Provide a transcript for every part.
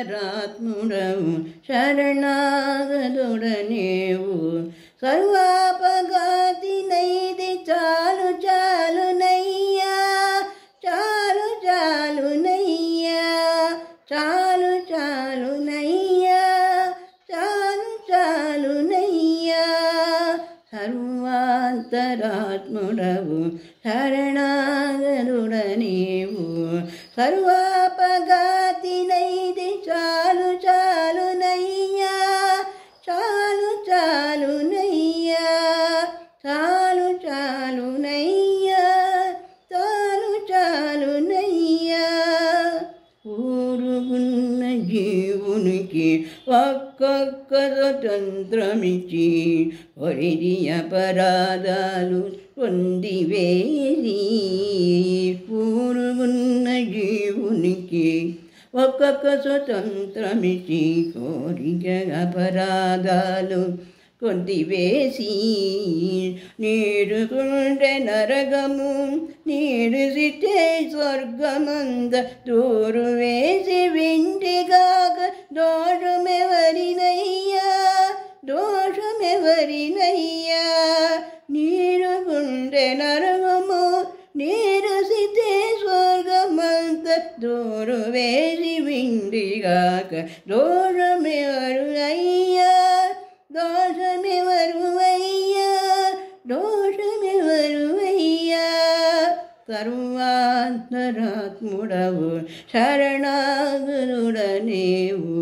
సర్వాంతరాత్ముడవు శరణాగతుడనేవు సర్వాపఘాతి నైది చాలు చాలునయ్యా చాలు చాలునయ్యా చాలు చాలునయ్యా చాలు చాలునయ్యా సర్వాంతరాత్ముడవు శరణాగతుడనేవు సర్వాపఘాతి నైది చాలు చాలునయ్యా చాలు చాలునయ్యా చాలు చాలునయ్యా చాలు చాలునయ్యా ఊరుగున్న జీవునికి ఒక్కొక్క స్వతంత్రమిచ్చి ఒరిది అపరాధాలు పొందివేసి ఊరుగున్న జీవునికి ఒక్కొక్క స్వతంత్రమిచ్చి కోరిక అపరాధాలు కొద్దివేసి నీడుకుంటే నరకము నీడుసితే స్వర్గమంద దూరు వేసి వింటిగాక దోషమెవరినయ్యా దోషమెవరినయ్యా నీడుకుంటే నరకము నీడుసితే స్వర్గమంత దూరు వేసి వింటిగాక దోషమెవరు అయ్యా దోషమెవరు అయ్యా దోషమెవరు అయ్యా సర్వాంతరాత్ముడవు శరణాగతుడనేవు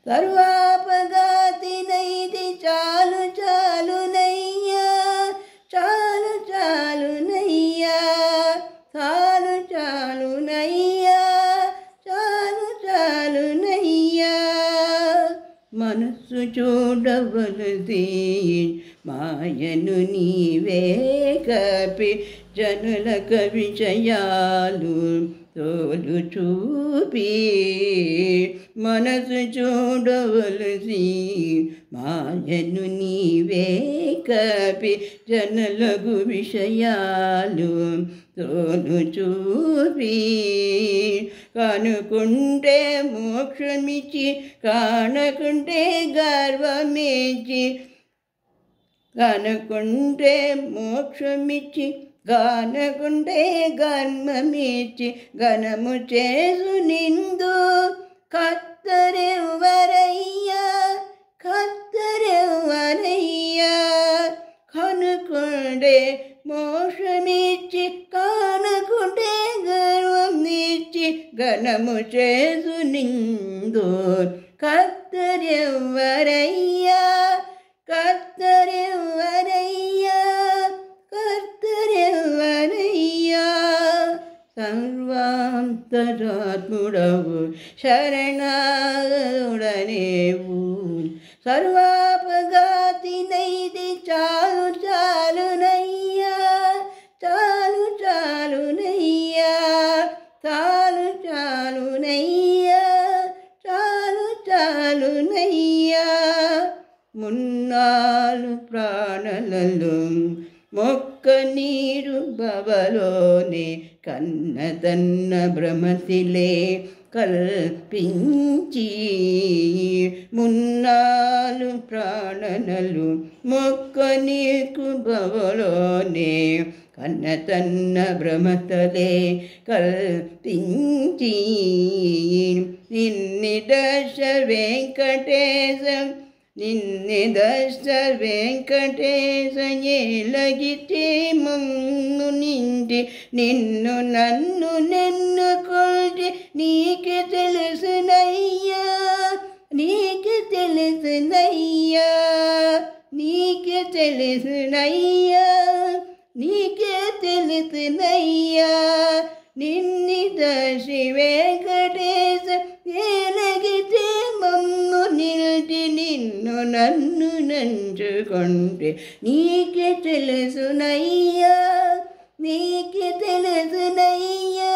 సర్వాపఘాతి నైది చాలు చాలునయ్యా చాలు చాలునయ్యా చాలు చాలునయ్యా చాలు చాలునయ్యా మనస్సు చూడవలసి మాయను నీవే కపి జనులక విషయాలు తోలు చూపి మనసు చూడవలసి మాయను నీవే కపి జనులకు విషయాలు తోలు చూపి కనుకుంటే మోక్షమిచ్చి కానకుంటే గర్వమిచ్చి కనుకుంటే మోక్షమిచ్చి గానకుంటే గర్మమిచ్చి ఘనము చేసు నిందు కత్తరెవ్వరయ్యా కత్తరెవ్వరయ్యా కనుకుంటే మోక్షమిచ్చి కానకుంటే గర్వమిచ్చి ఘనము చేసు నిందు కత్తరెవ్వరయ్యా కర్తరెవ్వరయ్యా కర్తరెవ్వరయ్యా సర్వాంతరాత్ముడవు శరణాగతుడనేవు సర్వాపఘాతి నైది చాలు చాలునయ్యా చాలు చాలునయ్యా చాలు చాలునయ్యా చాలు చాలునయ్యా మున్నాలు ప్రాణలలో మొక్క నీరు బవలోనే కన్నతన్న భ్రమతిలే కల్పించి మున్నాలు ప్రాణనలు మొక్క నీకు బవలోనే కన్నతన్న భ్రమతలే కల్పించి నిన్ని దశ వెంకటేశం నిన్నే దశ వెంకటేశ ఏలగితే మమ్ము నిండి నిన్ను నన్ను నెన్నుకుంటే నీకు తెలుసునయ్యా నీకు తెలుసునయ్యా నీకు తెలుసునయ్యా నీకే తెలుసునయ్యా నిన్ని దశ వెంకటేశ ఏలగితే మమ్ము నిలిచి నిన్ను నన్ను నంచుకుంటే నీకే తెలుసునయ్యా నీకే తెలుసునయ్యా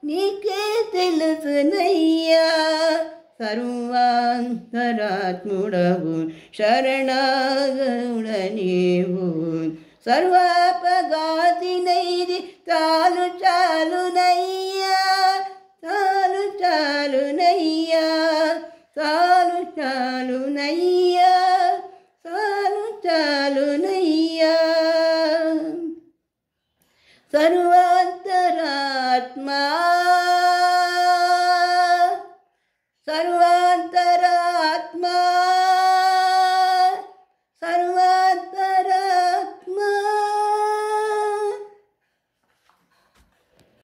నీకే తెలుసునయ్యా సర్వాంతరాత్ముడవు శరణాగతుడనేవు సర్వా